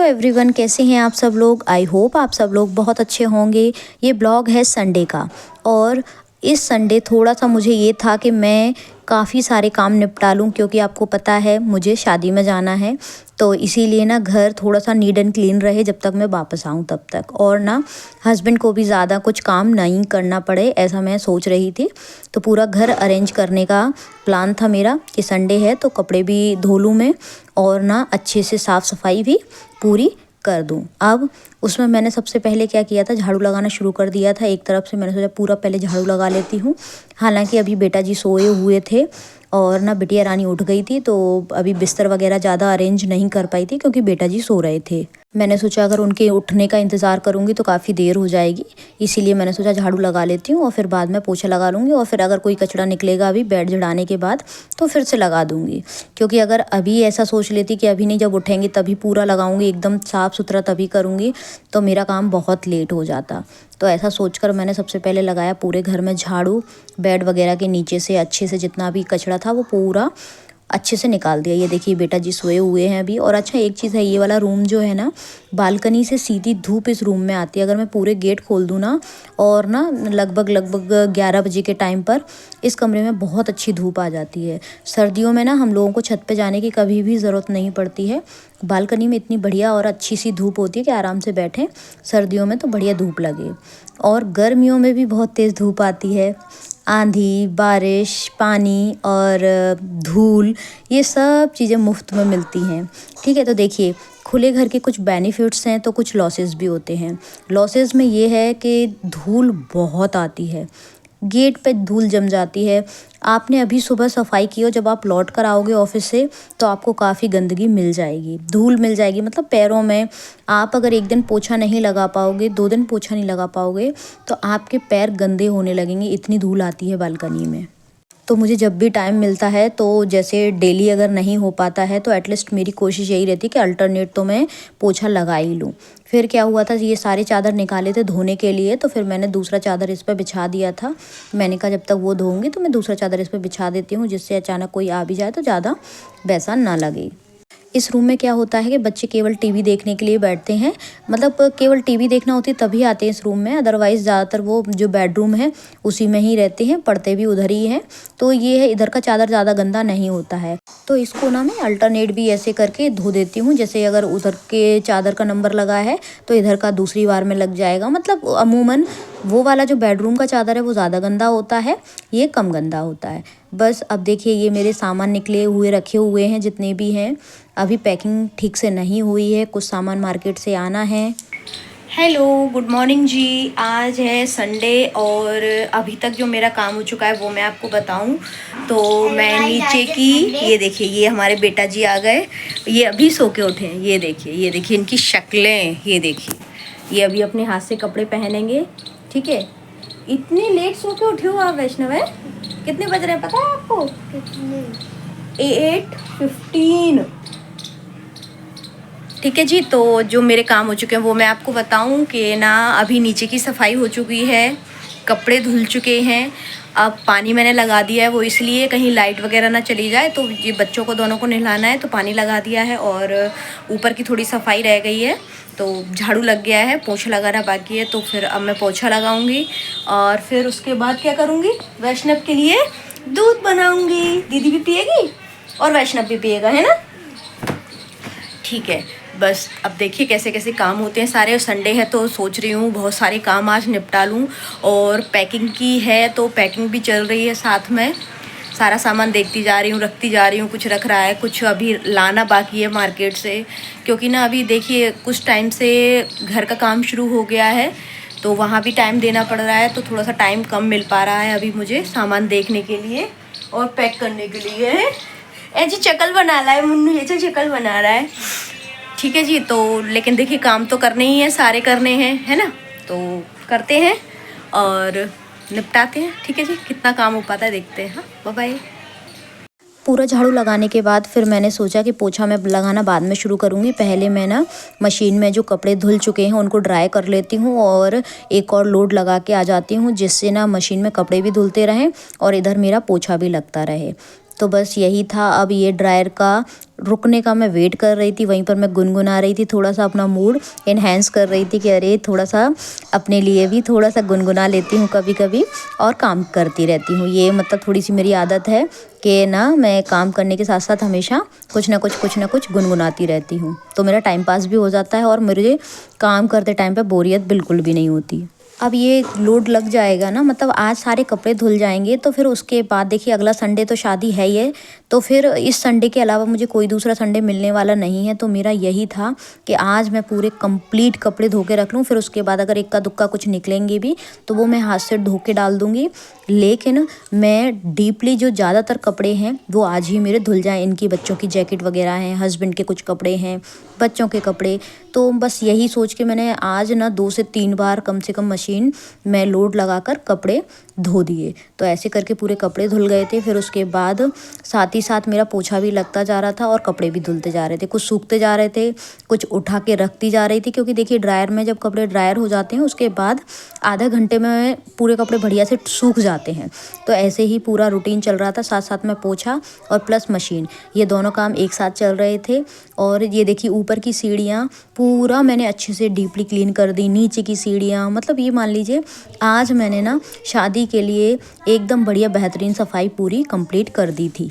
Hello everyone, कैसे हैं आप सब लोग। आई होप आप सब लोग बहुत अच्छे होंगे। ये ब्लॉग है संडे का और इस संडे थोड़ा सा मुझे ये था कि मैं काफ़ी सारे काम निपटा लूँ, क्योंकि आपको पता है मुझे शादी में जाना है। तो इसीलिए ना घर थोड़ा सा नीट एंड क्लीन रहे जब तक मैं वापस आऊँ तब तक, और ना हस्बैंड को भी ज़्यादा कुछ काम नहीं करना पड़े, ऐसा मैं सोच रही थी। तो पूरा घर अरेंज करने का प्लान था मेरा कि संडे है तो कपड़े भी धो लूँ मैं और ना अच्छे से साफ़ सफाई भी पूरी कर दूं। अब उसमें मैंने सबसे पहले क्या किया था, झाड़ू लगाना शुरू कर दिया था। एक तरफ से मैंने सोचा पूरा पहले झाड़ू लगा लेती हूँ। हालांकि अभी बेटा जी सोए हुए थे और ना बिटिया रानी उठ गई थी, तो अभी बिस्तर वगैरह ज़्यादा अरेंज नहीं कर पाई थी क्योंकि बेटा जी सो रहे थे। मैंने सोचा अगर उनके उठने का इंतज़ार करूँगी तो काफ़ी देर हो जाएगी, इसीलिए मैंने सोचा झाड़ू लगा लेती हूँ और फिर बाद में पोछा लगा लूँगी, और फिर अगर कोई कचरा निकलेगा अभी बेड झड़ाने के बाद तो फिर से लगा दूँगी। क्योंकि अगर अभी ऐसा सोच लेती कि अभी नहीं, जब उठेंगे तभी पूरा लगाऊँगी, एकदम साफ़ सुथरा तभी करूँगी, तो मेरा काम बहुत लेट हो जाता। तो ऐसा सोचकर मैंने सबसे पहले लगाया पूरे घर में झाड़ू। बेड वगैरह के नीचे से अच्छे से जितना भी कचरा था वो पूरा अच्छे से निकाल दिया। ये देखिए बेटा जी सोए हुए हैं अभी। और अच्छा एक चीज़ है, ये वाला रूम जो है ना, बालकनी से सीधी धूप इस रूम में आती है। अगर मैं पूरे गेट खोल दूँ ना, और ना लगभग 11 बजे के टाइम पर इस कमरे में बहुत अच्छी धूप आ जाती है। सर्दियों में ना हम लोगों को छत पे जाने की कभी भी ज़रूरत नहीं पड़ती है। बालकनी में इतनी बढ़िया और अच्छी सी धूप होती है कि आराम से बैठें। सर्दियों में तो बढ़िया धूप लगे, और गर्मियों में भी बहुत तेज़ धूप आती है। आंधी, बारिश, पानी और धूल, ये सब चीज़ें मुफ्त में मिलती हैं। ठीक है, तो देखिए खुले घर के कुछ बेनिफिट्स हैं तो कुछ लॉसेस भी होते हैं। लॉसेस में ये है कि धूल बहुत आती है, गेट पे धूल जम जाती है। आपने अभी सुबह सफाई की हो, जब आप लौट कर आओगे ऑफिस से तो आपको काफ़ी गंदगी मिल जाएगी, धूल मिल जाएगी, मतलब पैरों में। आप अगर एक दिन पोछा नहीं लगा पाओगे, 2 दिन पोछा नहीं लगा पाओगे, तो आपके पैर गंदे होने लगेंगे, इतनी धूल आती है बालकनी में। तो मुझे जब भी टाइम मिलता है, तो जैसे डेली अगर नहीं हो पाता है तो एटलीस्ट मेरी कोशिश यही रहती है कि अल्टरनेट तो मैं पोछा लगा ही लूँ। फिर क्या हुआ था, ये सारे चादर निकाले थे धोने के लिए, तो फिर मैंने दूसरा चादर इस पर बिछा दिया था। मैंने कहा जब तक वो धोऊंगी तो मैं दूसरा चादर इस पर बिछा देती हूँ, जिससे अचानक कोई आ भी जाए तो ज़्यादा वैसा ना लगे। इस रूम में क्या होता है कि बच्चे केवल टीवी देखने के लिए बैठते हैं, मतलब केवल टीवी देखना होती है तभी आते हैं इस रूम में, अदरवाइज़ ज़्यादातर वो जो बेडरूम है उसी में ही रहते हैं, पढ़ते भी उधर ही हैं। तो ये है, इधर का चादर ज़्यादा गंदा नहीं होता है। तो इसको ना मैं अल्टरनेट भी ऐसे करके धो देती हूँ, जैसे अगर उधर के चादर का नंबर लगा है तो इधर का दूसरी बार में लग जाएगा। मतलब अमूमन वो वाला जो बेडरूम का चादर है वो ज़्यादा गंदा होता है, ये कम गंदा होता है। बस अब देखिए ये मेरे सामान निकले हुए रखे हुए हैं जितने भी हैं। अभी पैकिंग ठीक से नहीं हुई है, कुछ सामान मार्केट से आना है। हेलो, गुड मॉर्निंग जी। आज है संडे और अभी तक जो मेरा काम हो चुका है वो मैं आपको बताऊं तो मैं नीचे की, ये देखिए ये हमारे बेटा जी आ गए, ये अभी सो के उठे हैं। ये देखिए इनकी शक्लें, ये देखिए ये अभी अपने हाथ से कपड़े पहनेंगे। ठीक है, इतनी लेट सो के उठे हो आप वैष्णव है? कितने बज रहे हैं पता है आपको? 8:15। ठीक है जी, तो जो मेरे काम हो चुके हैं वो मैं आपको बताऊं कि ना अभी नीचे की सफाई हो चुकी है, कपड़े धुल चुके हैं। अब पानी मैंने लगा दिया है, वो इसलिए कहीं लाइट वगैरह ना चली जाए, तो ये बच्चों को दोनों को नहलाना है तो पानी लगा दिया है। और ऊपर की थोड़ी सफाई रह गई है, तो झाड़ू लग गया है, पोछा लगाना बाकी है। तो फिर अब मैं पोछा लगाऊंगी और फिर उसके बाद क्या करूँगी, वैष्णव के लिए दूध बनाऊँगी। दीदी भी पिएगी और वैष्णव भी पिएगा, है ना? ठीक है, बस अब देखिए कैसे कैसे काम होते हैं सारे। संडे है तो सोच रही हूँ बहुत सारे काम आज निपटा लूँ, और पैकिंग की है तो पैकिंग भी चल रही है साथ में। सारा सामान देखती जा रही हूँ, रखती जा रही हूँ, कुछ रख रहा है, कुछ अभी लाना बाकी है मार्केट से। क्योंकि ना अभी देखिए कुछ टाइम से घर का काम शुरू हो गया है, तो वहाँ भी टाइम देना पड़ रहा है, तो थोड़ा सा टाइम कम मिल पा रहा है अभी मुझे सामान देखने के लिए और पैक करने के लिए। ऐसी शक्ल बना रहा है मुन्नू, ऐसे शक्ल बना रहा है। ठीक है जी, तो लेकिन देखिए काम तो करने ही है, सारे करने हैं, है ना? तो करते हैं और निपटाते हैं। ठीक है जी, कितना काम हो पाता है देखते हैं। हाँ, बाय बाय। पूरा झाड़ू लगाने के बाद फिर मैंने सोचा कि पोछा मैं लगाना बाद में शुरू करूँगी। पहले मैं ना मशीन में जो कपड़े धुल चुके हैं उनको ड्राई कर लेती हूँ और एक और लोड लगा के आ जाती हूँ, जिससे ना मशीन में कपड़े भी धुलते रहें और इधर मेरा पोछा भी लगता रहे। तो बस यही था। अब ये ड्रायर का रुकने का मैं वेट कर रही थी, वहीं पर मैं गुनगुना रही थी, थोड़ा सा अपना मूड इन्हेंस कर रही थी कि अरे थोड़ा सा अपने लिए भी थोड़ा सा गुनगुना लेती हूँ कभी कभी, और काम करती रहती हूँ। ये मतलब थोड़ी सी मेरी आदत है कि ना मैं काम करने के साथ साथ हमेशा कुछ ना कुछ गुनगुनाती रहती हूँ, तो मेरा टाइम पास भी हो जाता है और मुझे काम करते टाइम पे बोरियत बिल्कुल भी नहीं होती। अब ये लोड लग जाएगा ना, मतलब आज सारे कपड़े धुल जाएंगे, तो फिर उसके बाद देखिए अगला संडे तो शादी है ही है, तो फिर इस संडे के अलावा मुझे कोई दूसरा संडे मिलने वाला नहीं है। तो मेरा यही था कि आज मैं पूरे कंप्लीट कपड़े धो के रख लूँ, फिर उसके बाद अगर इक्का दुक्का कुछ निकलेंगे भी तो वो मैं हाथ से धो के डाल दूँगी। लेकिन मैं डीपली जो ज़्यादातर कपड़े हैं वो आज ही मेरे धुल जाएँ। इनकी बच्चों की जैकेट वगैरह हैं, हस्बैंड के कुछ कपड़े हैं, बच्चों के कपड़े, तो बस यही सोच के मैंने आज ना 2 से 3 बार कम से कम मशीन में लोड लगाकर कपड़े धो दिए। तो ऐसे करके पूरे कपड़े धुल गए थे। फिर उसके बाद साथ ही साथ मेरा पोछा भी लगता जा रहा था और कपड़े भी धुलते जा रहे थे, कुछ सूखते जा रहे थे, कुछ उठा के रखती जा रही थी, क्योंकि देखिए ड्रायर में जब कपड़े ड्रायर हो जाते हैं उसके बाद आधा घंटे में पूरे कपड़े बढ़िया से सूख जाते हैं। तो ऐसे ही पूरा रूटीन चल रहा था, साथ साथ में पोछा और प्लस मशीन, ये दोनों काम एक साथ चल रहे थे। और ये देखिए ऊपर की सीढ़ियाँ पूरा मैंने अच्छे से डीपली क्लीन कर दी, नीचे की सीढ़ियाँ, मतलब ये मान लीजिए आज मैंने ना शादी के लिए एकदम बढ़िया बेहतरीन सफाई पूरी कंप्लीट कर दी थी।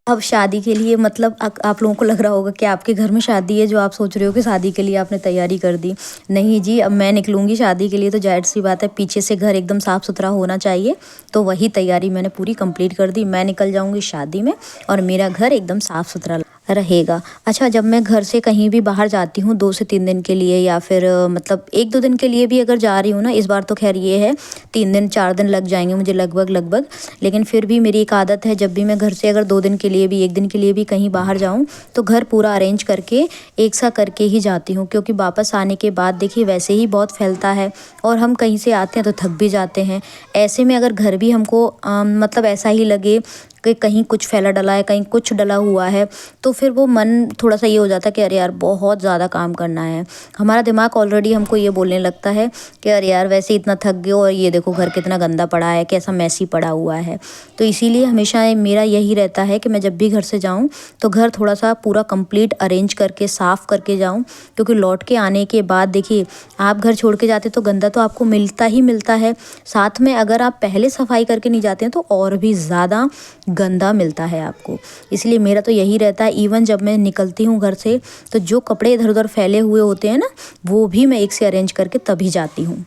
अब शादी के लिए मतलब आप लोगों को लग रहा होगा कि आपके घर में शादी है, जो आप सोच रहे हो कि शादी के लिए आपने तैयारी कर दी। नहीं जी, अब मैं निकलूंगी शादी के लिए तो जाहिर सी बात है पीछे से घर एकदम साफ़ सुथरा होना चाहिए, तो वही तैयारी मैंने पूरी कंप्लीट कर दी। मैं निकल जाऊंगी शादी में और मेरा घर एकदम साफ़ सुथरा रहेगा। अच्छा, जब मैं घर से कहीं भी बाहर जाती हूँ 2 से 3 दिन के लिए, या फिर मतलब 1-2 दिन के लिए भी अगर जा रही हूँ ना, इस बार तो खैर ये है 3 दिन 4 दिन लग जाएंगे मुझे लगभग, लेकिन फिर भी मेरी एक आदत है, जब भी मैं घर से अगर 2 दिन के लिए भी 1 दिन के लिए भी कहीं बाहर जाऊँ तो घर पूरा अरेंज करके एक सा करके ही जाती हूँ, क्योंकि वापस आने के बाद देखिए वैसे ही बहुत फैलता है और हम कहीं से आते हैं तो थक भी जाते हैं। ऐसे में अगर घर भी हमको मतलब ऐसा ही लगे कि कहीं कुछ फैला डला है, कहीं कुछ डला हुआ है, तो फिर वो मन थोड़ा सा ये हो जाता है कि अरे यार बहुत ज़्यादा काम करना है। हमारा दिमाग ऑलरेडी हमको ये बोलने लगता है कि अरे यार वैसे इतना थक गए और ये देखो घर कितना गंदा पड़ा है, कैसा मैसी पड़ा हुआ है। तो इसीलिए हमेशा मेरा यही रहता है कि मैं जब भी घर से जाऊँ तो घर थोड़ा सा पूरा कंप्लीट अरेंज करके साफ़ करके जाऊँ, क्योंकि लौट के आने के बाद देखिए आप घर छोड़ के जाते तो गंदा तो आपको मिलता ही मिलता है, साथ में अगर आप पहले सफाई करके नहीं जाते हैं तो और भी ज़्यादा गंदा मिलता है आपको। इसलिए मेरा तो यही रहता है, इवन जब मैं निकलती हूँ घर से तो जो कपड़े इधर उधर फैले हुए होते हैं ना, वो भी मैं एक से अरेंज करके तभी जाती हूँ।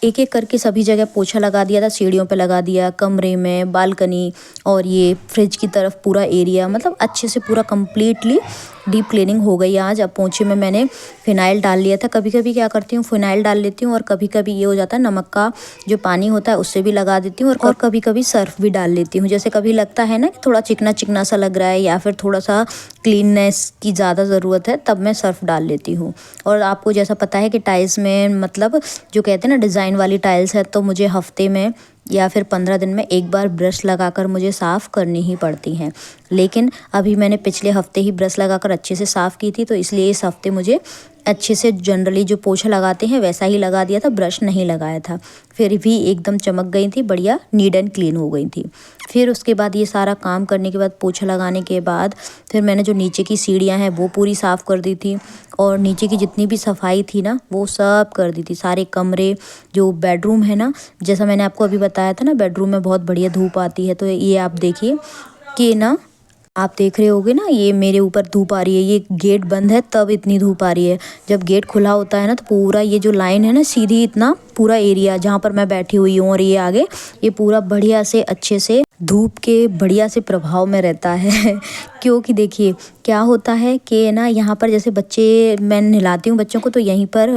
एक एक करके सभी जगह पोछा लगा दिया था, सीढ़ियों पे लगा दिया, कमरे में, बालकनी और ये फ्रिज की तरफ पूरा एरिया, मतलब अच्छे से पूरा कंप्लीटली डीप क्लीनिंग हो गई आज। अब पोछे में मैंने फ़िनाइल डाल लिया था, कभी कभी क्या करती हूँ फ़िनाइल डाल लेती हूँ और कभी कभी ये हो जाता है नमक का जो पानी होता है उससे भी लगा देती हूँ, और कभी कभी सर्फ भी डाल लेती हूँ। जैसे कभी लगता है ना कि थोड़ा चिकना चिकना सा लग रहा है या फिर थोड़ा सा क्लीननेस की ज़्यादा ज़रूरत है, तब मैं सर्फ डाल लेती हूँ। और आपको जैसा पता है कि टाइल्स में मतलब जो कहते हैं ना डिज़ाइन वाली टाइल्स है, तो मुझे हफ्ते में या फिर 15 दिन में एक बार ब्रश लगाकर मुझे साफ़ करनी ही पड़ती हैं। लेकिन अभी मैंने पिछले हफ्ते ही ब्रश लगाकर अच्छे से साफ़ की थी, तो इसलिए इस हफ्ते मुझे अच्छे से जनरली जो पोछा लगाते हैं वैसा ही लगा दिया था, ब्रश नहीं लगाया था, फिर भी एकदम चमक गई थी, बढ़िया नीट एंड क्लीन हो गई थी। फिर उसके बाद ये सारा काम करने के बाद, पोछा लगाने के बाद, फिर मैंने जो नीचे की सीढ़ियाँ हैं वो पूरी साफ़ कर दी थी और नीचे की जितनी भी सफाई थी ना वो सब कर दी थी। सारे कमरे, जो बेडरूम है ना, जैसा मैंने आपको अभी बताया था ना बेडरूम में बहुत बढ़िया धूप आती है, तो ये आप देखिए कि ना, आप देख रहे होगे ना ये मेरे ऊपर धूप आ रही है, ये गेट बंद है तब इतनी धूप आ रही है। जब गेट खुला होता है ना तो पूरा ये जो लाइन है ना सीधी, इतना पूरा एरिया जहाँ पर मैं बैठी हुई हूँ और ये आगे, ये पूरा बढ़िया से अच्छे से धूप के बढ़िया से प्रभाव में रहता है क्योंकि देखिए क्या होता है कि ना यहाँ पर जैसे बच्चे, मैं नहलाती हूँ बच्चों को तो यहीं पर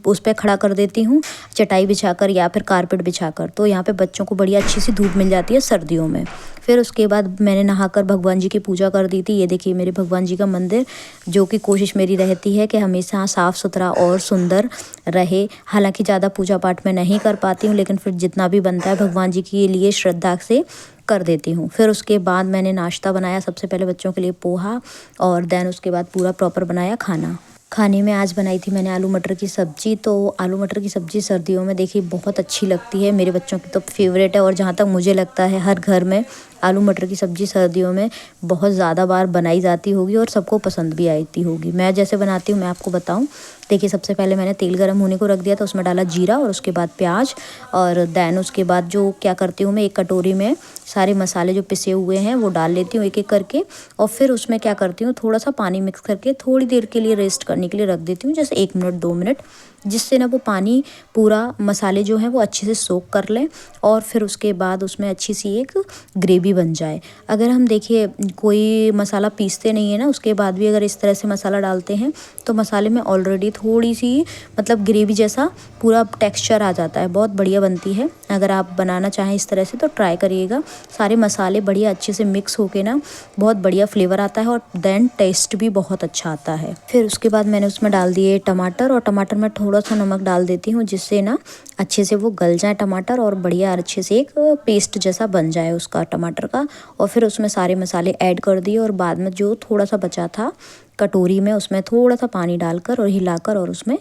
उस पर खड़ा कर देती हूँ चटाई बिछाकर या फिर कारपेट बिछाकर, तो यहाँ पे बच्चों को बढ़िया अच्छी सी धूप मिल जाती है सर्दियों में। फिर उसके बाद मैंने नहाकर भगवान जी की पूजा कर दी थी। ये देखिए मेरे भगवान जी का मंदिर, जो कि कोशिश मेरी रहती है कि हमेशा साफ़ सुथरा और सुंदर रहे। हालांकि ज़्यादा पूजा पाठ मैं नहीं कर पाती हूँ, लेकिन फिर जितना भी बनता है भगवान जी के लिए श्रद्धा से कर देती हूँ। फिर उसके बाद मैंने नाश्ता बनाया, सबसे पहले बच्चों के लिए पोहा, और देन उसके बाद पूरा प्रॉपर बनाया खाना। खाने में आज बनाई थी मैंने आलू मटर की सब्ज़ी। तो आलू मटर की सब्ज़ी सर्दियों में देखिए बहुत अच्छी लगती है, मेरे बच्चों की तो फेवरेट है, और जहाँ तक मुझे लगता है हर घर में आलू मटर की सब्ज़ी सर्दियों में बहुत ज़्यादा बार बनाई जाती होगी और सबको पसंद भी आती होगी। मैं जैसे बनाती हूँ मैं आपको बताऊँ। देखिए सबसे पहले मैंने तेल गरम होने को रख दिया था, उसमें डाला जीरा और उसके बाद प्याज और देन उसके बाद जो क्या करती हूँ मैं, एक कटोरी में सारे मसाले जो पिसे हुए हैं वो डाल लेती हूँ एक एक करके। और फिर उसमें क्या करती हूँ, थोड़ा सा पानी मिक्स करके थोड़ी देर के लिए रेस्ट करने के लिए रख देती हूँ, जैसे 1 मिनट 2 मिनट, जिससे ना वो पानी पूरा मसाले जो हैं वो अच्छे से सोक कर लें और फिर उसके बाद उसमें अच्छी सी एक ग्रेवी बन जाए। अगर हम देखिए कोई मसाला पीसते नहीं है ना, उसके बाद भी अगर इस तरह से मसाला डालते हैं तो मसाले में ऑलरेडी थोड़ी सी मतलब ग्रेवी जैसा पूरा टेक्सचर आ जाता है, बहुत बढ़िया बनती है। अगर आप बनाना चाहें इस तरह से तो ट्राई करिएगा। सारे मसाले बढ़िया अच्छे से मिक्स होके ना बहुत बढ़िया फ्लेवर आता है और देन टेस्ट भी बहुत अच्छा आता है। फिर उसके बाद मैंने उसमें डाल दिए टमाटर और टमाटर में थोड़ा सा नमक डाल देती हूँ, जिससे ना अच्छे से वो गल जाए टमाटर और बढ़िया अच्छे से एक पेस्ट जैसा बन जाए उसका टमाटर का। और फिर उसमें सारे मसाले ऐड कर दिए और बाद में जो थोड़ा सा बचा था कटोरी में, उसमें थोड़ा सा पानी डालकर और हिलाकर और उसमें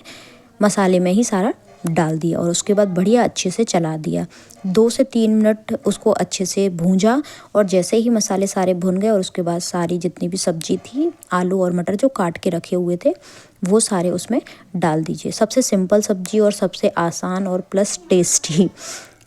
मसाले में ही सारा डाल दिया और उसके बाद बढ़िया अच्छे से चला दिया। 2 से 3 मिनट उसको अच्छे से भूंजा और जैसे ही मसाले सारे भुन गए और उसके बाद सारी जितनी भी सब्जी थी, आलू और मटर जो काट के रखे हुए थे वो सारे उसमें डाल दीजिए। सबसे सिंपल सब्जी और सबसे आसान और प्लस टेस्टी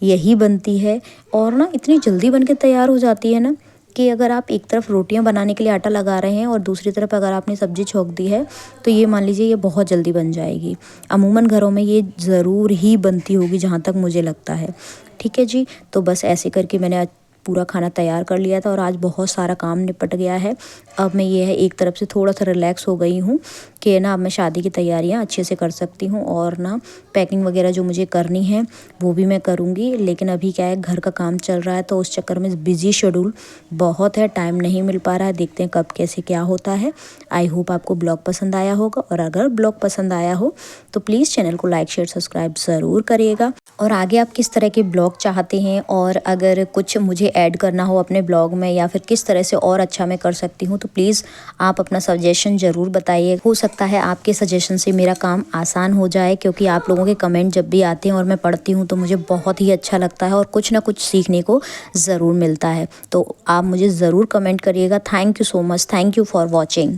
यही बनती है और ना इतनी जल्दी बन के तैयार हो जाती है ना कि अगर आप एक तरफ रोटियां बनाने के लिए आटा लगा रहे हैं और दूसरी तरफ अगर आपने सब्जी छोंक दी है तो ये मान लीजिए ये बहुत जल्दी बन जाएगी। अमूमन घरों में ये ज़रूर ही बनती होगी जहाँ तक मुझे लगता है। ठीक है जी, तो बस ऐसे करके मैंने आज पूरा खाना तैयार कर लिया था और आज बहुत सारा काम निपट गया है। अब मैं ये है एक तरफ से थोड़ा सा रिलैक्स हो गई हूँ कि ना अब मैं शादी की तैयारियाँ अच्छे से कर सकती हूँ और ना पैकिंग वगैरह जो मुझे करनी है वो भी मैं करूँगी। लेकिन अभी क्या है, घर का काम चल रहा है तो उस चक्कर में बिज़ी शेड्यूल बहुत है, टाइम नहीं मिल पा रहा है। देखते हैं कब कैसे क्या होता है। आई होप आपको ब्लॉग पसंद आया होगा और अगर ब्लॉग पसंद आया हो तो प्लीज़ चैनल को लाइक शेयर सब्सक्राइब ज़रूर करिएगा। और आगे आप किस तरह के ब्लॉग चाहते हैं और अगर कुछ मुझे ऐड करना हो अपने ब्लॉग में या फिर किस तरह से और अच्छा मैं कर सकती हूँ तो प्लीज़ आप अपना सजेशन ज़रूर बताइए। हो सकता है आपके सजेशन से मेरा काम आसान हो जाए, क्योंकि आप लोगों के कमेंट जब भी आते हैं और मैं पढ़ती हूँ तो मुझे बहुत ही अच्छा लगता है और कुछ ना कुछ सीखने को ज़रूर मिलता है। तो आप मुझे ज़रूर कमेंट करिएगा। Thank you so much, thank you for watching.